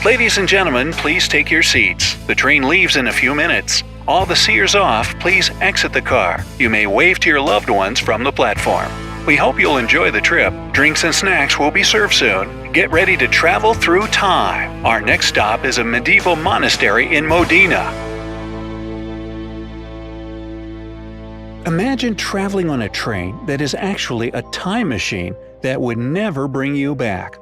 Ladies and gentlemen, please take your seats. The train leaves in a few minutes. All the seers off, please exit the car. You may wave to your loved ones from the platform. We hope you'll enjoy the trip. Drinks and snacks will be served soon. Get ready to travel through time. Our next stop is a medieval monastery in Modena. Imagine traveling on a train that is actually a time machine that would never bring you back.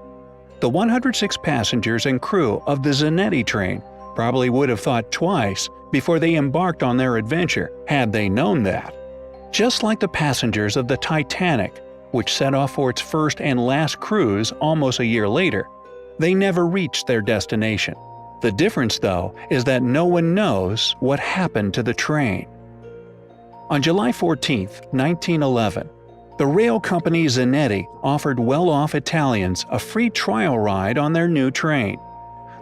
The 106 passengers and crew of the Zanetti train probably would have thought twice before they embarked on their adventure had they known that. Just like the passengers of the Titanic, which set off for its first and last cruise almost a year later, they never reached their destination. The difference, though, is that no one knows what happened to the train. On July 14, 1911, the rail company Zanetti offered well-off Italians a free trial ride on their new train.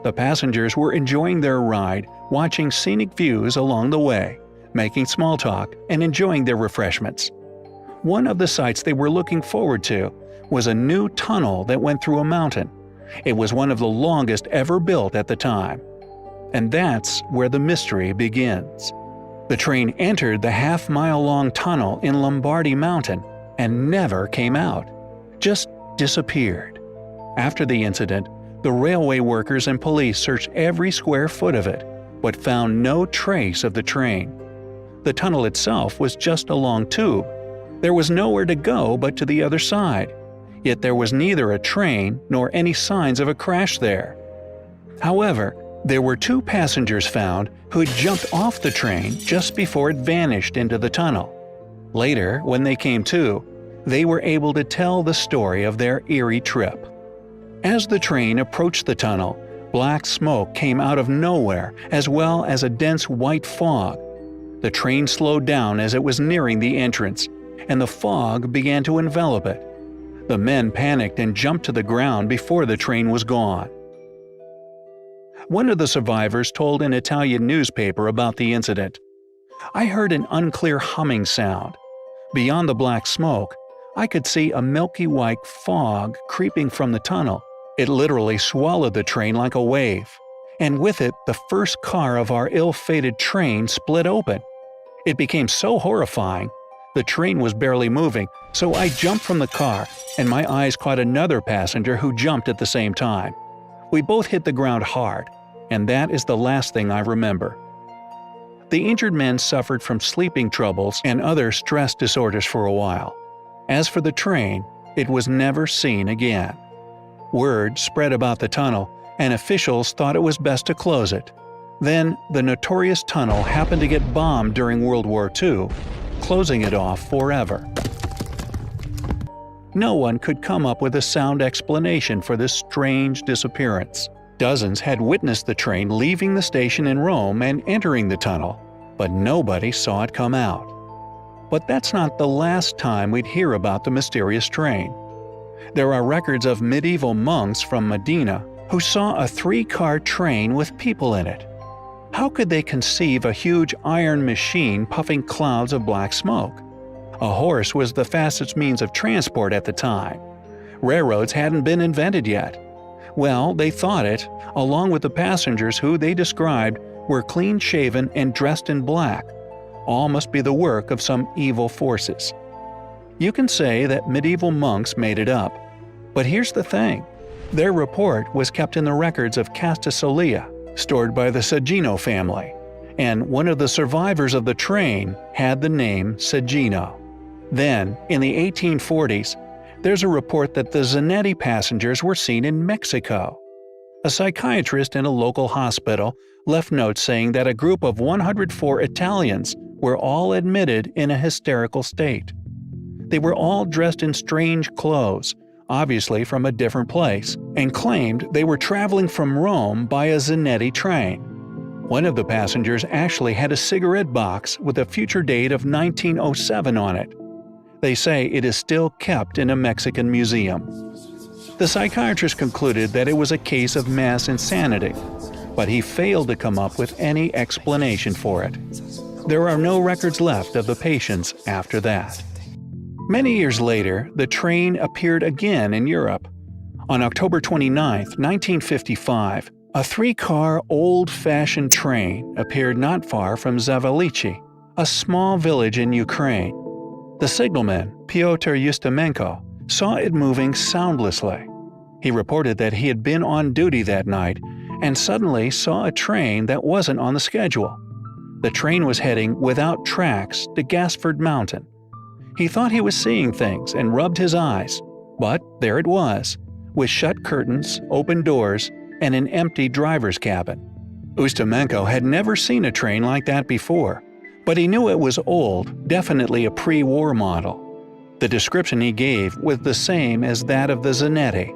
The passengers were enjoying their ride, watching scenic views along the way, making small talk, and enjoying their refreshments. One of the sights they were looking forward to was a new tunnel that went through a mountain. It was one of the longest ever built at the time. And that's where the mystery begins. The train entered the half-mile-long tunnel in Lombardy Mountain and never came out, just disappeared. After the incident, the railway workers and police searched every square foot of it, but found no trace of the train. The tunnel itself was just a long tube. There was nowhere to go but to the other side, yet there was neither a train nor any signs of a crash there. However, there were two passengers found who had jumped off the train just before it vanished into the tunnel. Later, when they came to, they were able to tell the story of their eerie trip. As the train approached the tunnel, black smoke came out of nowhere as well as a dense white fog. The train slowed down as it was nearing the entrance, and the fog began to envelop it. The men panicked and jumped to the ground before the train was gone. One of the survivors told an Italian newspaper about the incident. "I heard an unclear humming sound. Beyond the black smoke, I could see a milky white fog creeping from the tunnel. It literally swallowed the train like a wave. And with it, the first car of our ill-fated train split open. It became so horrifying. The train was barely moving, so I jumped from the car, and my eyes caught another passenger who jumped at the same time. We both hit the ground hard, and that is the last thing I remember." The injured men suffered from sleeping troubles and other stress disorders for a while. As for the train, it was never seen again. Word spread about the tunnel, and officials thought it was best to close it. Then, the notorious tunnel happened to get bombed during World War II, closing it off forever. No one could come up with a sound explanation for this strange disappearance. Dozens had witnessed the train leaving the station in Rome and entering the tunnel, but nobody saw it come out. But that's not the last time we'd hear about the mysterious train. There are records of medieval monks from Modena who saw a 3-car train with people in it. How could they conceive a huge iron machine puffing clouds of black smoke? A horse was the fastest means of transport at the time. Railroads hadn't been invented yet. Well, they thought it, along with the passengers who they described were clean-shaven and dressed in black. All must be the work of some evil forces. You can say that medieval monks made it up. But here's the thing. Their report was kept in the records of Castasolia, stored by the Sagino family, and one of the survivors of the train had the name Sagino. Then, in the 1840s, there's a report that the Zanetti passengers were seen in Mexico. A psychiatrist in a local hospital left notes saying that a group of 104 Italians were all admitted in a hysterical state. They were all dressed in strange clothes, obviously from a different place, and claimed they were traveling from Rome by a Zanetti train. One of the passengers actually had a cigarette box with a future date of 1907 on it. They say it is still kept in a Mexican museum. The psychiatrist concluded that it was a case of mass insanity, but he failed to come up with any explanation for it. There are no records left of the patients after that. Many years later, the train appeared again in Europe. On October 29, 1955, A three-car, old-fashioned train appeared not far from Zavalichi, a small village in Ukraine. The signalman, Pyotr Ustimenko, saw it moving soundlessly. He reported that he had been on duty that night and suddenly saw a train that wasn't on the schedule. The train was heading without tracks to Gasford Mountain. He thought he was seeing things and rubbed his eyes, but there it was, with shut curtains, open doors, and an empty driver's cabin. Ustimenko had never seen a train like that before, but he knew it was old, definitely a pre-war model. The description he gave was the same as that of the Zanetti.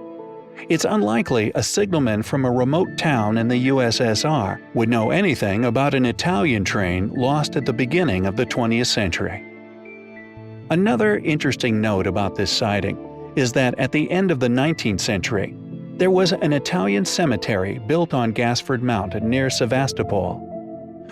It's unlikely a signalman from a remote town in the USSR would know anything about an Italian train lost at the beginning of the 20th century. Another interesting note about this sighting is that at the end of the 19th century, there was an Italian cemetery built on Gasford Mountain near Sevastopol.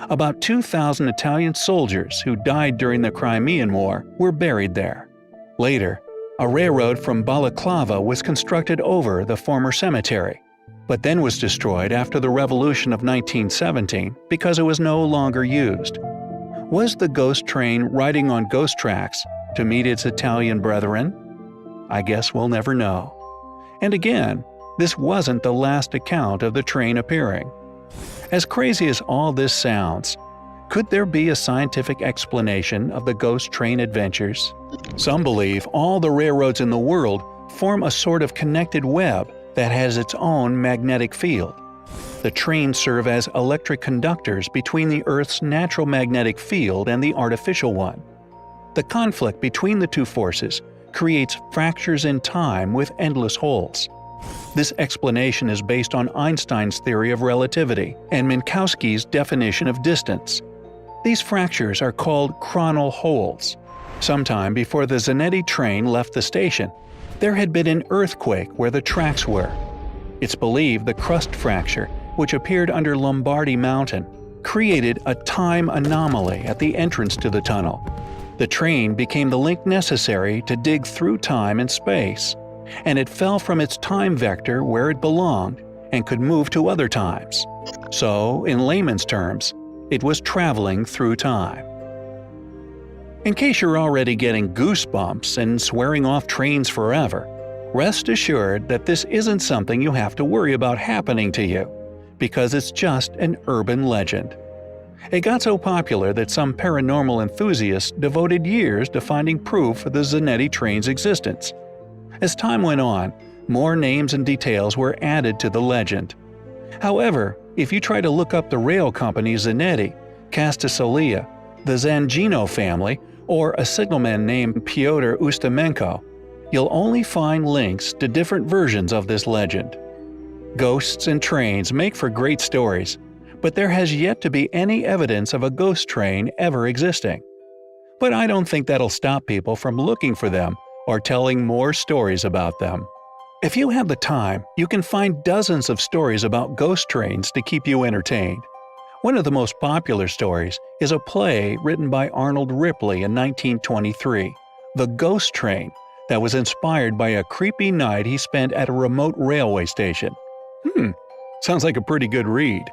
About 2,000 Italian soldiers who died during the Crimean War were buried there. Later, a railroad from Balaclava was constructed over the former cemetery, but then was destroyed after the Revolution of 1917 because it was no longer used. Was the ghost train riding on ghost tracks to meet its Italian brethren? I guess we'll never know. And again, this wasn't the last account of the train appearing. As crazy as all this sounds, could there be a scientific explanation of the ghost train adventures? Some believe all the railroads in the world form a sort of connected web that has its own magnetic field. The trains serve as electric conductors between the Earth's natural magnetic field and the artificial one. The conflict between the two forces creates fractures in time with endless holes. This explanation is based on Einstein's theory of relativity and Minkowski's definition of distance. These fractures are called chronal holes. Sometime before the Zanetti train left the station, there had been an earthquake where the tracks were. It's believed the crust fracture, which appeared under Lombardy Mountain, created a time anomaly at the entrance to the tunnel. The train became the link necessary to dig through time and space, and it fell from its time vector where it belonged and could move to other times. So, in layman's terms, it was traveling through time. In case you're already getting goosebumps and swearing off trains forever, rest assured that this isn't something you have to worry about happening to you, because it's just an urban legend. It got so popular that some paranormal enthusiasts devoted years to finding proof of the Zanetti train's existence. As time went on, more names and details were added to the legend. However, if you try to look up the rail company Zanetti, Castasolia, the Zangino family, or a signalman named Pyotr Ustimenko, you'll only find links to different versions of this legend. Ghosts and trains make for great stories, but there has yet to be any evidence of a ghost train ever existing. But I don't think that'll stop people from looking for them or telling more stories about them. If you have the time, you can find dozens of stories about ghost trains to keep you entertained. One of the most popular stories is a play written by Arnold Ripley in 1923, The Ghost Train, that was inspired by a creepy night he spent at a remote railway station. Sounds like a pretty good read.